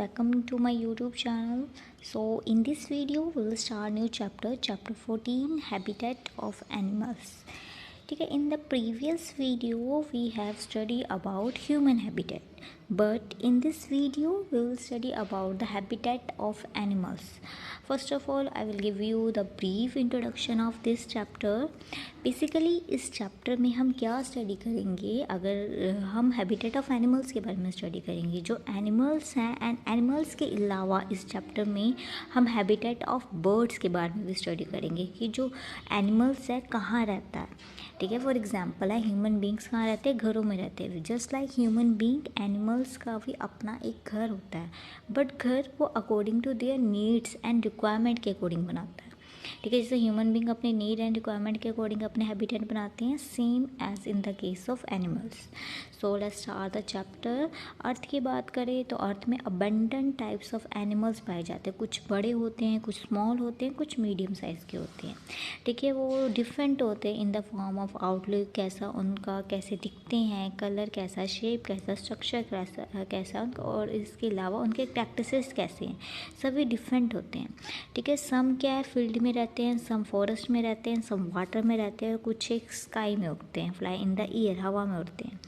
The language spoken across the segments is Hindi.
welcome to my YouTube channel. So in this video we will start new chapter 14, habitat of animals. ठीक है, in the previous video we have studied about human habitat, but in this video we will study about the habitat of animals. First of all, I will give you the brief introduction of this chapter. Basically इस चैप्टर में हम क्या स्टडी करेंगे, अगर हम हैबिटेट ऑफ एनिमल्स के बारे में स्टडी करेंगे, जो एनिमल्स हैं, एंड एनिमल्स के अलावा इस चैप्टर में हम हैबिटेट ऑफ बर्ड्स के बारे में भी स्टडी करेंगे कि जो एनिमल्स है कहाँ रहता है. ठीक है, फॉर एग्जांपल है ह्यूमन बींग्स कहाँ रहते हैं, घरों में रहते हैं. Just like human being, animals का भी अपना एक घर होता है, बट घर वो according to their needs and requirement के अकॉर्डिंग बनाता है. ठीक है, जैसे ह्यूमन बींग अपने नीड एंड रिक्वायरमेंट के अकॉर्डिंग अपने हैबिटेट बनाते हैं, same as in the case of animals. So let's start the chapter. Earth की बात करें तो अर्थ में अबंडेंट टाइप्स ऑफ एनिमल्स पाए जाते हैं. कुछ बड़े होते हैं, कुछ स्मॉल होते हैं, कुछ मीडियम साइज़ के होते हैं. ठीक है, वो डिफरेंट होते हैं in the form of outlook, कैसा उनका कैसे दिखते हैं, कलर कैसा, शेप कैसा, स्ट्रक्चर कैसा और इसके अलावा उनके प्रैक्टिसेस कैसे हैं, सभी डिफरेंट होते हैं. ठीक है, सम क्या है फील्ड में रहते हैं, सम फॉरेस्ट में रहते हैं, सम वाटर में रहते हैं, कुछ एक स्काई में उड़ते हैं, फ्लाई इन द ईयर, हवा में उड़ते हैं.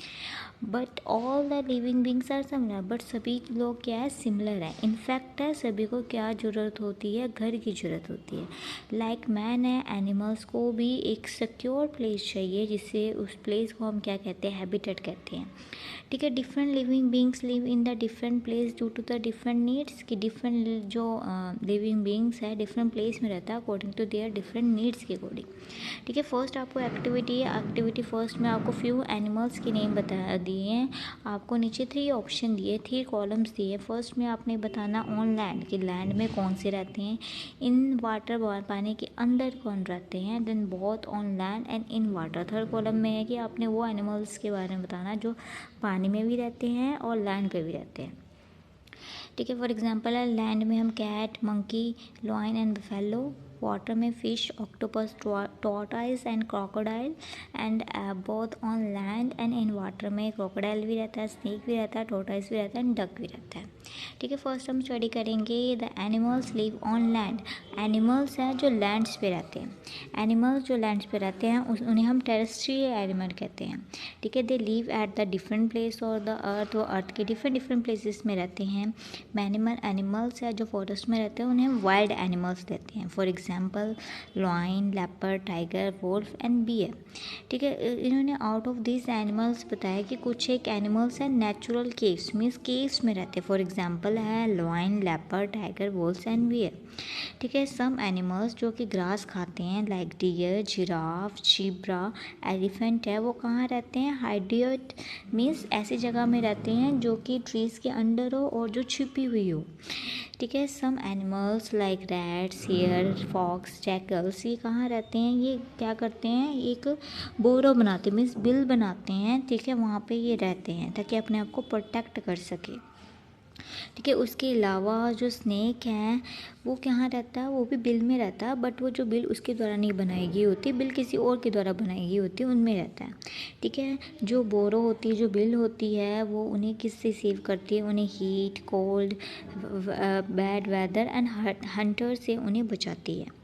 But all the living beings are similar, but सभी लोग क्या है, सिमिलर है. इनफैक्ट है सभी को क्या ज़रूरत होती है, घर की ज़रूरत होती है. लाइक मैन है, एनिमल्स को भी एक सिक्योर प्लेस चाहिए, जिससे उस प्लेस को हम क्या कहते हैं, हैबिटेट कहते हैं. ठीक है, different living beings live in the different place due to the different needs. कि डिफरेंट जो लिविंग बींग्स है डिफरेंट प्लेस में रहता है according to their different needs के अकॉर्डिंग. ठीक है, फर्स्ट आपको एक्टिविटी है. एक्टिविटी फर्स्ट में आपको फ्यू एनिमल्स के नेम बता दिए हैं. आपको नीचे 3 ऑप्शन दिए, 3 कॉलम्स दिए. फर्स्ट में आपने बताना ऑन लैंड, कि लैंड में कौन से रहते हैं, इन वाटर पानी के अंदर कौन रहते हैं, then both on land and in water. Third column में है कि आपने वो एनिमल्स के बारे में बताना जो पानी में भी रहते हैं और लैंड पे भी रहते हैं. ठीक है, फॉर एग्जांपल है लैंड में हम cat, monkey, lion and buffalo. Water में fish, octopus, tortoise and crocodile. And both on land and in water में क्रोकोडाइल भी रहता है, स्नेक भी रहता है, टॉर्टोइस भी रहता है एंड डक भी रहता है. ठीक है, फर्स्ट हम स्टडी करेंगे the animals live on land. Animals हैं जो लैंड्स पे रहते हैं. एनिमल्स जो लैंड्स पे रहते हैं उन्हें हम टेरेस्ट्रियल एनिमल कहते हैं. ठीक है, they live at the different place और द अर्थ, वो अर्थ के डिफरेंट प्लेसेस में रहते हैं. एनिमल्स है जो फॉरेस्ट में रहते हैं उन्हें वाइल्ड एनिमल्स कहते हैं. For example lion, leopard, tiger, wolf and bear. ठीक है, इन्होंने आउट ऑफ दिस एनिमल्स बताया कि कुछ एक एनिमल्स हैं नेचुरल केव्स, मीन्स केव्स में रहते हैं. फॉर एग्जाम्पल है lion, leopard, tiger, wolf and bear. ठीक है, सम एनिमल्स जो कि ग्रास खाते हैं like deer, giraffe, zebra, elephant है, वो कहाँ रहते हैं, हाइडियोट, मीन्स ऐसी जगह में रहते हैं जो कि ट्रीज़ के अंडर हो और जो छिपी हुई हो. ठीक है, some animals like rats, hare, fox, jackals, ये कहाँ रहते हैं, ये क्या करते हैं, एक बोरो बनाते हैं, मीन्स बिल बनाते हैं. ठीक है, वहाँ पे ये रहते हैं ताकि अपने आप को प्रोटेक्ट कर सके. ठीक है, उसके अलावा जो स्नेक है वो कहाँ रहता है, वो भी बिल में रहता है, बट वो जो बिल उसके द्वारा नहीं बनाई गई होती, बिल किसी और के द्वारा बनाई गई होती है, उनमें रहता है. ठीक है, जो बोरो होती है, जो बिल होती है, वो उन्हें किससे सेव करती है, उन्हें heat, cold, bad weather and hunter से उन्हें बचाती है.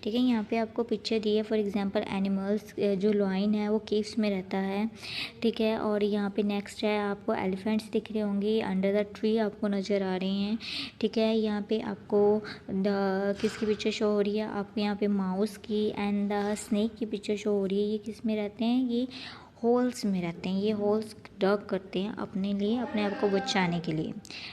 ठीक है, यहाँ पे आपको पिक्चर दी है. फॉर एग्जांपल एनिमल्स, जो लॉयन है वो केव्स में रहता है. ठीक है, और यहाँ पे नेक्स्ट है आपको एलिफेंट्स दिख रहे होंगे, अंडर द ट्री आपको नज़र आ रहे हैं. ठीक है, यहाँ पे आपको किसकी पिक्चर शो हो रही है, आपको यहाँ पे माउस की एंड द स्नेक की पिक्चर शो हो रही है. ये किस में रहते हैं, ये होल्स में रहते हैं. ये होल्स डग करते हैं अपने लिए, अपने आप को बचाने के लिए.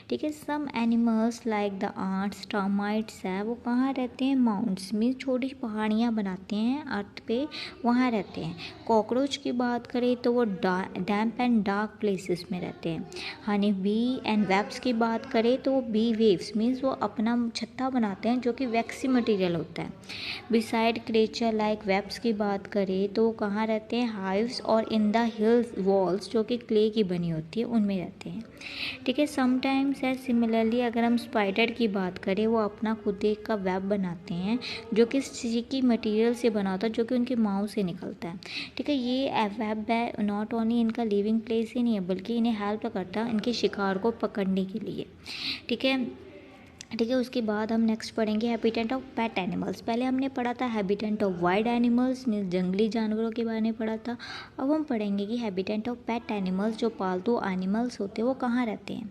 ठीक है, some animals like the ants, termites है, वो कहाँ रहते हैं, माउंट्स में छोटी पहाड़ियाँ बनाते हैं अर्थ पे, वहाँ रहते हैं. कॉकरोच की बात करें तो वो डैम्प एंड डार्क प्लेसेस में रहते हैं. हनी बी एंड वेब्स की बात करें तो वो बी वेव्स, मीन्स वो अपना छत्ता बनाते हैं जो कि वैक्सी मटीरियल होता है. बिसाइड क्रिएचर लाइक वेब्स की बात करें तो वो कहाँ रहते हैं, हाइव्स और इन द हिल वॉल्स, जो कि क्ले की बनी होती है, उनमें रहते हैं। ठीक है, समटाइम्स है सिमिलरली अगर हम स्पाइडर की बात करें, वो अपना खुद एक का वेब बनाते हैं जो कि स्टिकी मटेरियल से बना होता है, जो कि उनके माउथ से निकलता है। ठीक है, ये वेब है नॉट ओनली इनका लिविंग प्लेस ही नहीं है, बल्कि इन्हें हेल्प करता है इनके शिकार को पकड़ने के लिए। ठीक है, उसके बाद हम नेक्स्ट पढ़ेंगे हैबिटेट ऑफ पेट एनिमल्स। पहले हमने पढ़ा था हैबिटेट ऑफ वाइल्ड एनिमल्स, जंगली जानवरों के बारे में पढ़ा था। अब हम पढ़ेंगे कि हैबिटेट ऑफ पेट एनिमल्स, जो पालतू एनिमल्स होते हैं वो कहाँ रहते हैं।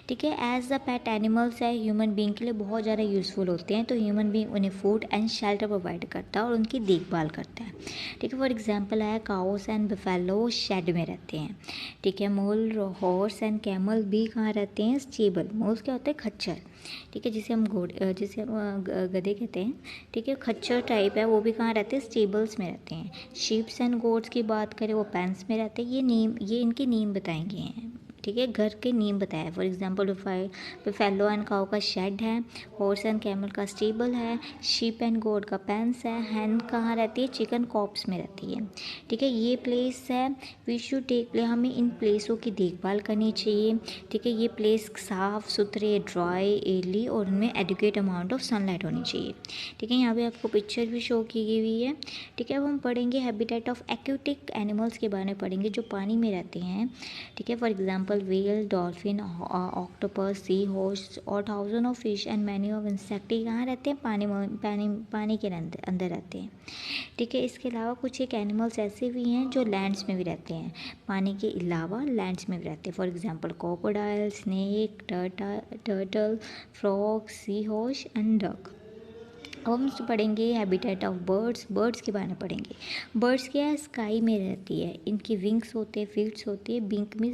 ठीक है, एज द पेट एनिमल्स है ह्यूमन बींग के लिए बहुत ज़्यादा यूज़फुल होते हैं, तो ह्यूमन बींग उन्हें फूड एंड शेल्टर प्रोवाइड करता है और उनकी देखभाल करता है। ठीक है, फॉर एग्जाम्पल है काउस एंड बफेलो शेड में रहते हैं। ठीक है, मोल, हॉर्स एंड कैमल भी कहाँ रहते हैं, स्टेबल। मोल्स क्या होते हैं, खच्चर। ठीक है, जिसे हम गधे कहते हैं। ठीक है, खच्चर टाइप है, वो भी कहाँ रहते हैं, स्टेबल्स में रहते हैं। शीप्स एंड गोट्स की बात करें, वो पेंस में रहते हैं। ये इनके नेम बताएंगे हैं। ठीक है, घर के नेम बताया। फॉर एग्जांपल बफेलो एंड काऊ का शेड है, हॉर्स एंड कैमल का स्टेबल है, शीप एंड गोट का पेंस है, हैन कहाँ रहती है, चिकन कॉप्स में रहती है। ठीक है, ये प्लेस है वी शुड टेक प्ले, हमें इन प्लेसों की देखभाल करनी चाहिए। ठीक है, ये प्लेस साफ़ सुथरे, ड्राई, एयरली और उनमें एडुकेट अमाउंट ऑफ सनलाइट होनी चाहिए। ठीक है, यहाँ पे आपको पिक्चर भी शो की गई हुई है। ठीक है, अब हम पढ़ेंगे हैबिटेट ऑफ एक्वेटिक एनिमल्स के बारे में पढ़ेंगे, जो पानी में रहते हैं। ठीक है, for example whale, dolphin, octopus, sea horse और thousand of fish and many of insect कहाँ रहते हैं, पानी के अंदर रहते हैं। ठीक है, इसके अलावा कुछ एक एनिमल्स ऐसे भी हैं जो लैंड्स में भी रहते हैं, पानी के अलावा लैंड्स में भी रहते हैं। For example crocodile, snake, turtle, frog, sea horse and duck. अब हम पढ़ेंगे हैबिटेट ऑफ बर्ड्स के बारे में पढ़ेंगे। बर्ड्स क्या है, स्काई में रहती है, इनकी विंग्स होते हैं, फीट्स होती है, बिंक में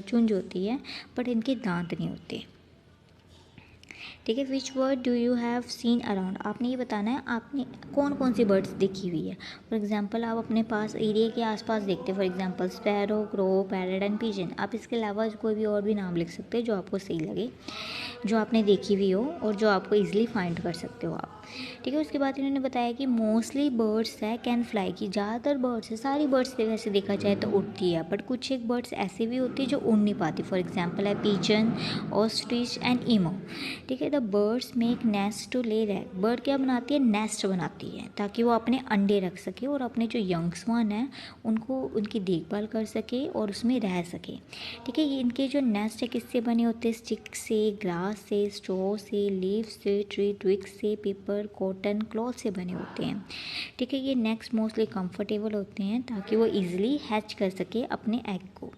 चुंज होती है, बट इनके दांत नहीं होते। ठीक है, which word do you have seen around, आपने ये बताना है आपने कौन कौन सी बर्ड्स देखी हुई है। फॉर एग्जांपल आप अपने पास एरिया के आसपास देखते हैं, for example sparrow, crow, parrot and pigeon. आप इसके अलावा कोई भी और भी नाम लिख सकते हैं जो आपको सही लगे, जो आपने देखी हुई हो और जो आपको ईजिली फाइंड कर सकते हो आप। ठीक है, उसके बाद इन्होंने बताया कि मोस्टली बर्ड्स है कैन फ्लाई, की ज़्यादातर बर्ड्स है, सारी बर्ड्स वैसे देखा जाए तो उड़ती है, बट कुछ एक बर्ड्स ऐसे भी होती है जो उड़ नहीं पाती। फॉर एग्जांपल है पिजन, ऑस्ट्रिच एंड ईमो। ठीक है, the birds make nest to lay egg, bird क्या बनाती है, नेस्ट बनाती है ताकि वो अपने अंडे रख सके और अपने जो यंग्स वन है उनको उनकी देखभाल कर सके और उसमें रह सके। ठीक है, ये इनके जो नेस्ट है किससे बने होते हैं, स्टिक से, ग्रास से, स्ट्रॉ से, लीफ से, ट्री ट्विक्स से, पेपर, कॉटन, क्लॉथ से बने होते हैं। ठीक है, ये नेक्स्ट मोस्टली कंफर्टेबल होते हैं ताकि वो ईजिली हैच कर सके अपने एग को।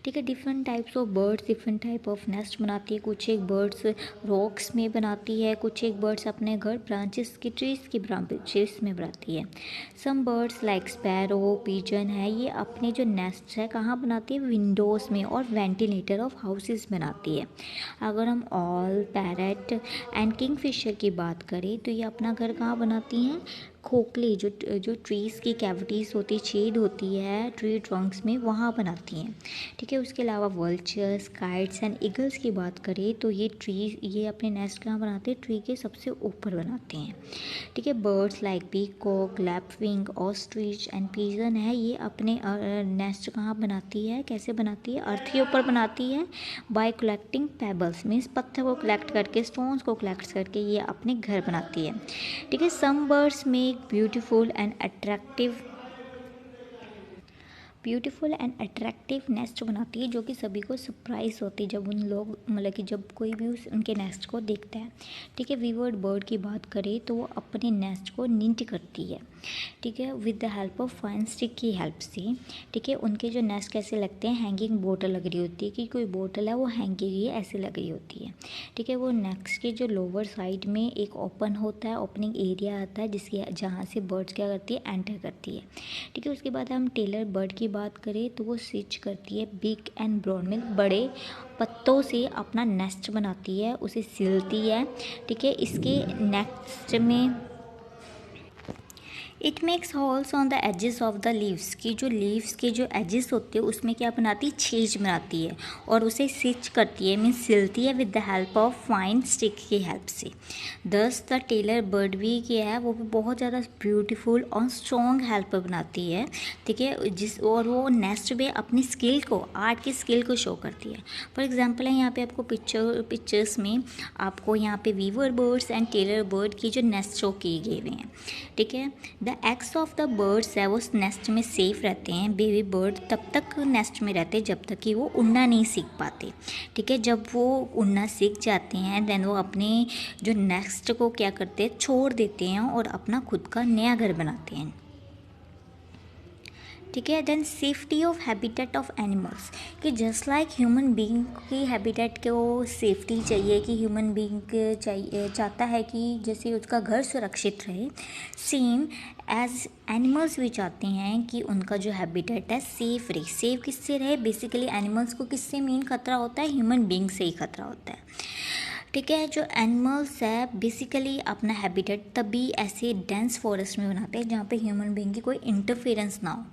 ठीक है, different types of birds different type of nest बनाती है। कुछ एक बर्ड्स रॉक्स में बनाती है, कुछ एक बर्ड्स अपने घर ब्रांचेस की, ट्रीज की ब्रांचेस में बनाती है। Some birds like sparrow, pigeon है, ये अपने जो नेस्ट है कहाँ बनाती है, विंडोज़ में और वेंटिलेटर ऑफ हाउसेस बनाती है। अगर हम ऑल, पैरट एंड किंगफिशर की बात करें तो ये अपना घर कहाँ बनाती हैं, खोखले, जो ट्रीज़ की कैविटीज़ होती, शेड होती है ट्री ट्रंक्स में, वहाँ बनाती हैं। ठीक है, उसके अलावा वल्चर्स, काइट्स एंड ईगल्स की बात करें तो ये अपने नेस्ट कहाँ बनाते हैं, ट्री के सबसे ऊपर बनाते हैं। ठीक है, birds like peacock, lapwing, ostrich and pigeon है, ये अपने नेस्ट कहाँ बनाती है, कैसे बनाती है, अर्थ के ऊपर बनाती है, बाय कलेक्टिंग पेबल्स, मीन्स पत्थर को कलेक्ट करके, स्टोन्स को कलेक्ट करके ये अपने घर बनाती है। ठीक है, some birds make beautiful and attractive nest बनाती है, जो कि सभी को सरप्राइज होती है जब उन लोग मतलब कि जब कोई भी उनके नेस्ट को देखता है। ठीक है, वीवर्ड बर्ड की बात करें तो वो अपने नेस्ट को निंट करती है। ठीक है, with the help of fine stick की हेल्प से। ठीक है, उनके जो नेस्ट कैसे लगते हैं, हैंगिंग बोटल लग रही होती है कि कोई बोटल है वो हैंग की गई है ऐसे लग रही होती है। ठीक है, वो नेक्स्ट के जो लोअर साइड में एक ओपन होता है, ओपनिंग एरिया आता है जिसके जहाँ से बर्ड्स क्या करती है, एंटर करती है। ठीक है, उसके बाद हम टेलर बर्ड की बात करें तो वो स्टिच करती है, बिग एंड ब्रॉड में बड़े पत्तों से अपना नेस्ट बनाती है, उसे सिलती है। ठीक है, it makes holes on the edges of the leaves, की जो लीव्स के जो एजेस होते हैं उसमें क्या बनाती है, छेद बनाती है और उसे स्टिच करती है, मीन्स सिलती है with the help of fine stick की हेल्प से। दस द टेलर बर्ड भी क्या है, वो भी बहुत ज़्यादा ब्यूटीफुल और स्ट्रॉन्ग हेल्प बनाती है, ठीक है, और वो नेस्ट में अपनी स्किल को, आर्ट की स्किल को शो करती है। फॉर एग्जाम्पल है यहाँ पे आपको पिक्चर्स में आपको यहाँ पे weaver birds and tailor bird की जो नेस्ट शो किए गए हुए हैं, ठीक है। The eggs of the birds है वो नेस्ट में सेफ रहते हैं। बेबी बर्ड तब तक नेस्ट में रहते हैं जब तक कि वो उड़ना नहीं सीख पाते, ठीक है। जब वो उड़ना सीख जाते हैं देन वो अपने जो नेस्ट को क्या करते हैं, छोड़ देते हैं और अपना खुद का नया घर बनाते हैं, ठीक है। Then safety of habitat of animals, कि जस्ट लाइक ह्यूमन बीइंग की हैबिटेट को सेफ्टी चाहिए, कि ह्यूमन बीइंग चाहिए, चाहता है कि जैसे उसका घर सुरक्षित रहे, सेम एज एनिमल्स भी चाहते हैं कि उनका जो हैबिटेट है सेफ रहे। सेफ किससे रहे, बेसिकली एनिमल्स को किससे मेन खतरा होता है, ह्यूमन बीइंग से ही खतरा होता है, ठीक है। जो एनिमल्स है बेसिकली अपना हैबिटेट तभी ऐसे डेंस फॉरेस्ट में बनाते हैं जहाँ पे ह्यूमन बीइंग की कोई इंटरफेरेंस ना हो,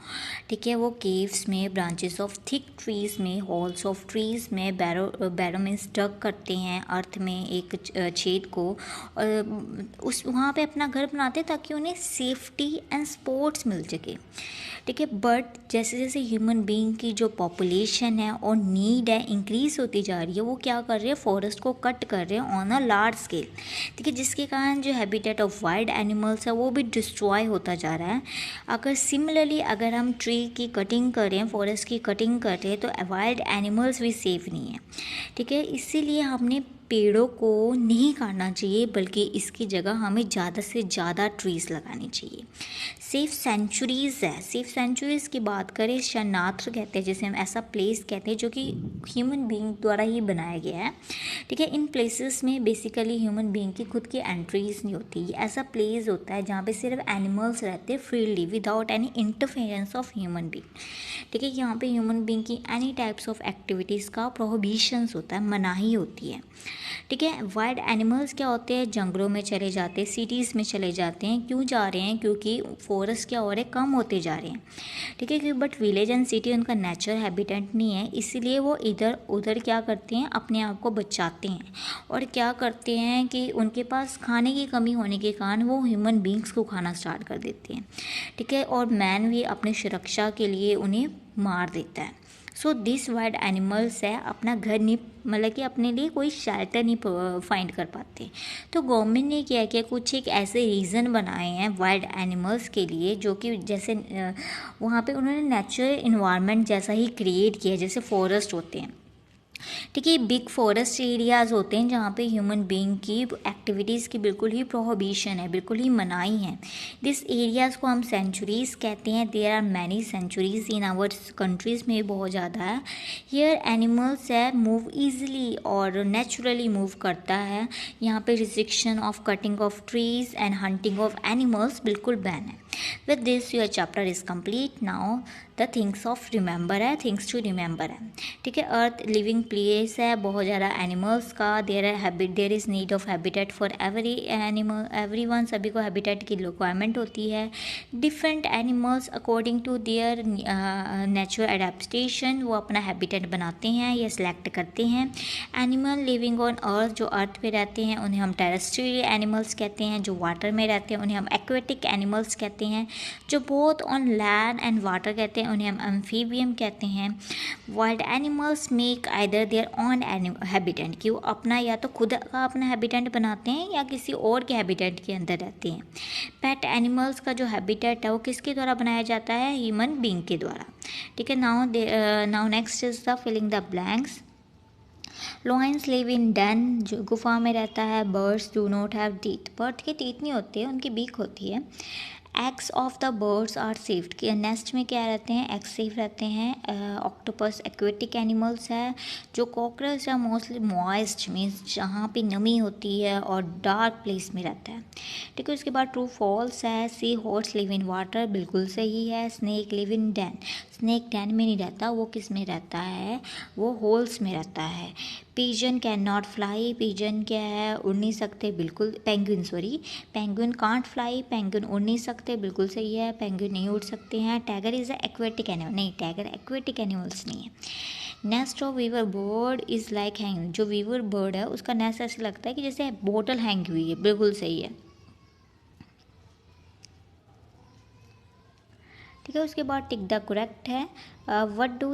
ठीक है। वो केव्स में, ब्रांचेस ऑफ थिक ट्रीज में, हॉल्स ऑफ ट्रीज में बैरो में स्टक करते हैं अर्थ में एक छेद को, उस वहाँ पे अपना घर बनाते हैं ताकि उन्हें सेफ्टी एंड सपोर्ट्स मिल सके, ठीक है। बट जैसे जैसे ह्यूमन बीइंग की जो पॉपुलेशन है और नीड है इंक्रीज होती जा रही है, वो क्या कर रहे हैं, फॉरेस्ट को कट कर रहे हैं ऑन अ लार्ज स्केल, ठीक है, जिसके कारण जो हैबिटेट ऑफ वाइल्ड एनिमल्स है वो भी डिस्ट्रॉय होता जा रहा है। अगर सिमिलरली अगर हम ट्री की कटिंग करें, फॉरेस्ट की कटिंग करें, तो वाइल्ड एनिमल्स भी सेफ नहीं है, ठीक है। इसीलिए हमने पेड़ों को नहीं काटना चाहिए, बल्कि इसकी जगह हमें ज़्यादा से ज़्यादा ट्रीज़ लगानी चाहिए। सेफ सेंचुरीज़ है, सेफ सेंचुरीज़ की बात करें, शरणार्थ कहते हैं जिसे हम, ऐसा प्लेस कहते हैं जो कि ह्यूमन बीइंग द्वारा ही बनाया गया है, ठीक है। इन प्लेसेस में बेसिकली ह्यूमन बीइंग की खुद की एंट्रीज नहीं होती, ऐसा प्लेस होता है जहाँ पे सिर्फ एनिमल्स रहते हैं freely without any interference of human being, ठीक है। यहाँ पे ह्यूमन बीइंग की एनी टाइप्स ऑफ एक्टिविटीज़ का प्रोहिबिशंस होता है, मनाही होती है, ठीक है। वाइल्ड एनिमल्स क्या होते हैं, जंगलों में चले जाते हैं, सिटीज़ में चले जाते हैं, क्यों जा रहे हैं, क्योंकि फॉरेस्ट क्या हो रहे हैं, कम होते जा रहे हैं, ठीक है। बट विलेज एंड सिटी उनका नेचुरल हैबिटेट नहीं है, इसीलिए वो इधर उधर क्या करते हैं, अपने आप को बचाते हैं, और क्या करते हैं कि उनके पास खाने की कमी होने के कारण वो ह्यूमन बींग्स को खाना स्टार्ट कर देते हैं, ठीक है। और मैन भी अपनी सुरक्षा के लिए उन्हें मार देता है। सो दिस वाइल्ड एनिमल्स है अपना घर नहीं, मतलब कि अपने लिए कोई शेल्टर नहीं फाइंड कर पाते, तो गवर्नमेंट ने क्या किया, कुछ एक ऐसे रीज़न बनाए हैं वाइल्ड एनिमल्स के लिए, जो कि जैसे वहाँ पे उन्होंने नेचुरल इन्वायरमेंट जैसा ही क्रिएट किया, जैसे फॉरेस्ट होते हैं, ठीक है। बिग फॉरेस्ट एरियाज़ होते हैं जहाँ पे ह्यूमन बीइंग की एक्टिविटीज़ की बिल्कुल ही प्रोहिबिशन है, बिल्कुल ही मनाही है। दिस एरियाज़ को हम सेंचुरीज़ कहते हैं। There are many sanctuaries in our countries में बहुत ज़्यादा है। हियर एनिमल्स है मूव ईजिली और नेचुरली मूव करता है। यहाँ पे restriction of cutting of trees and hunting of animals बिल्कुल बैन है। With this your chapter is complete. Now the things of remember है, थिंग्स टू रिमेंबर है, ठीक है। अर्थ लिविंग प्लेस है, बहुत ज़्यादा एनिमल्स का, there is need of habitat for every animal, everyone, सभी को हैबिटेट की रिक्वायरमेंट होती है। Different animals according to their natural adaptation वो अपना हैबिटेट बनाते हैं या सिलेक्ट करते हैं। एनिमल लिविंग ऑन अर्थ, जो अर्थ पे रहते हैं उन्हें हम टेरेस्ट्रियल एनिमल्स कहते हैं, जो वाटर में रहते हैं उन्हें हम एक्वेटिक एनिमल्स कहते हैं, जो both on land and water कहते हैं उन्हें हम एम्फीबियम कहते हैं। Wild animals make either their own habitat, कि वो अपना या तो खुद का अपना हैबिटेट बनाते हैं या किसी और के हैबिटेट के अंदर रहते हैं। पेट एनिमल्स का जो हैबिटेट है वो किसके द्वारा बनाया जाता है, ह्यूमन बीइंग के द्वारा, ठीक है। Now next is the filling the blanks. Lions live in den, जो गुफा में रहता है। Birds do not have teeth, bird के टीथ नहीं होते, उनकी बीक होती है। Eggs of the birds are safed, के नेस्ट में क्या रहते हैं, एग्स सेफ रहते हैं। ऑक्टोपस एक्वेटिक एनिमल्स है। जो कॉकरोच है मोस्टली मॉइस्ट, मीन्स जहाँ पे नमी होती है और डार्क प्लेस में रहता है, ठीक है। उसके बाद ट्रू फॉल्स है। Sea horse live in water, बिल्कुल सही है। Snake live in den, snake den में नहीं रहता, वो किस में रहता है, वो होल्स में रहता है। Pigeon can not fly, pigeon क्या है, उड़ नहीं सकते, बिल्कुल। Penguin penguin can't fly, penguin उड़ नहीं सकते, बिल्कुल सही है, पेंगुइन नहीं उड़ सकते हैं। Tiger is a aquatic animal, नहीं, टाइगर एक्वेटिक एनिमल्स नहीं है। Nest of weaver bird is like hang, जो वीवर बर्ड है उसका नेस्ट ऐसे लगता है कि जैसे बोतल हैंग हुई है, बिल्कुल सही है। ठीक है, उसके बाद टिक द करेक्ट है। What do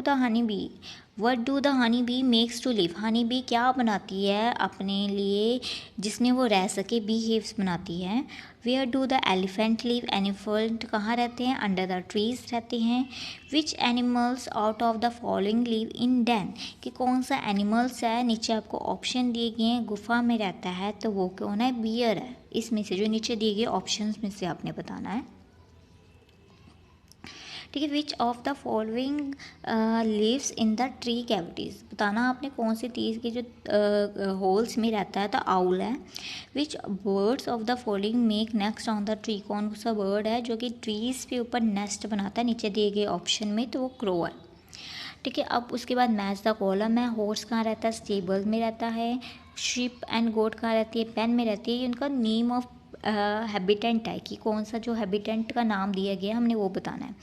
the honey bee makes to live, honey bee क्या बनाती है अपने लिए जिसमें वो रह सके, बी हिव्स बनाती है। Where do the elephant live, elephant कहाँ रहते हैं, अंडर द ट्रीज रहते हैं। Which animals out of the following live in den, कि कौन सा एनिमल्स है, नीचे आपको ऑप्शन दिए गए हैं, गुफा में रहता है तो वो कौन है, बियर है। इसमें से जो नीचे दिए गए ऑप्शन में से आपने बताना है। ठीक है, which of the following lives in the tree cavities, बताना आपने कौन से ट्रीज के जो होल्स में रहता है, तो आउल है। विच birds of the following make next on the tree, कौन सा बर्ड है जो कि ट्रीज के ऊपर नेस्ट बनाता है, नीचे दिए गए ऑप्शन में, तो वो क्रो है। ठीक है, अब उसके बाद मैच द कॉलम है। हॉर्स कहाँ रहता है, स्टेबल में रहता है। शिप एंड गोट कहाँ रहती है, पेन में रहती है। ये उनका नेम ऑफ हैबिटेंट है, कि कौन सा जो हैबिटेंट का नाम दिया गया हमने वो बताना है।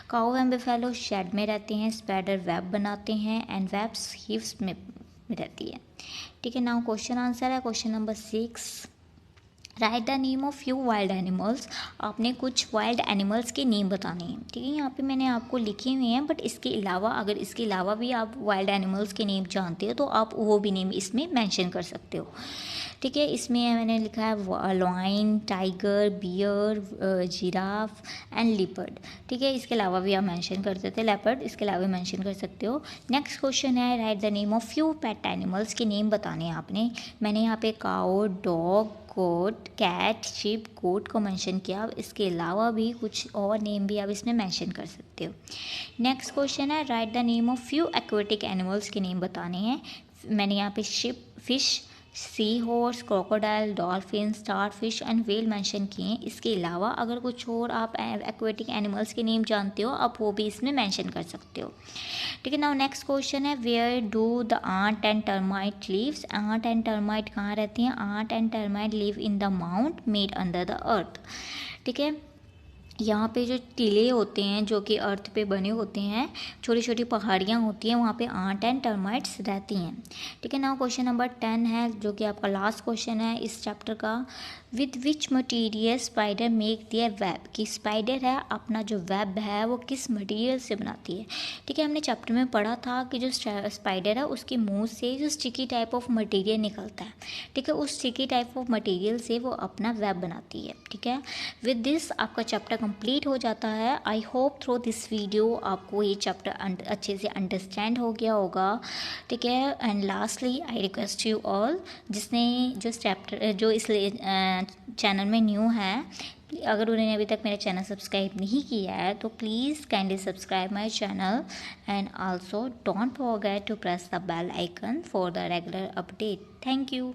काऊ एंड बिफेलो शेड में रहते हैं, स्पाइडर वेब बनाते हैं, एंड वेब्स हिव्स में रहती है। ठीक है, नाउ क्वेश्चन आंसर है question number 6। Right the name of few wild animals, आपने कुछ वाइल्ड एनिमल्स के नेम बताने हैं। ठीक है, यहाँ पे मैंने आपको लिखे हुए हैं, बट इसके अलावा अगर इसके अलावा भी आप वाइल्ड एनिमल्स के नेम जानते हो तो आप वो भी नेम इसमें मेंशन कर सकते हो। ठीक है, इसमें मैंने लिखा है lion, tiger, bear, giraffe and leopard. ठीक है, इसके अलावा भी आप मेंशन कर सकते हो, लेपर्ड, इसके अलावा मेंशन कर सकते हो। नेक्स्ट क्वेश्चन है write the name of few pet animals के नेम बताने हैं आपने। मैंने यहाँ पे काऊ, डॉग, गोट, कैट, शिप, गोट को मेंशन किया, इसके अलावा भी कुछ और नेम भी आप इसमें मेंशन कर सकते हो। नेक्स्ट क्वेश्चन है write the name of few aquatic animals के नेम बताने हैं। मैंने यहाँ पे ship, fish, sea horse, crocodile, dolphin, star fish and whale mention किए हैं। इसके अलावा अगर कुछ और आप एक्वेटिक एनिमल्स के नेम जानते हो आप वो भी इसमें मेंशन कर सकते हो। ठीक है, नाउ नेक्स्ट क्वेश्चन है where do the ant and termite lives, ant and termite कहाँ रहती हैं, ant and termite live in the mound made under the earth. ठीक है, यहाँ पे जो टीले होते हैं जो कि अर्थ पे बने होते हैं, छोटी छोटी पहाड़ियाँ होती हैं, वहाँ पे आंट एंड टर्माइट्स रहती हैं। ठीक है, नाउ क्वेश्चन नंबर 10 है जो कि आपका लास्ट क्वेश्चन है इस चैप्टर का। With which material spider make their web, कि स्पाइडर है अपना जो वेब है वो किस मटीरियल से बनाती है। ठीक है, हमने चैप्टर में पढ़ा था कि जो स्पाइडर है उसके मुंह से जो स्टिकी टाइप ऑफ मटीरियल निकलता है। ठीक है, उस स्टिकी टाइप ऑफ मटीरियल से वो अपना वेब बनाती है। ठीक है, विद दिस आपका चैप्टर कंप्लीट हो जाता है। I hope through this video आपको ये चैप्टर अच्छे से अंडरस्टैंड हो गया होगा। ठीक है, and lastly I request you all, जिसने जो चैप्टर जो इस चैनल में न्यू है, अगर उन्होंने अभी तक मेरा चैनल सब्सक्राइब नहीं किया है तो please kindly subscribe my channel and also don't forget to press the bell icon for the regular update. Thank you.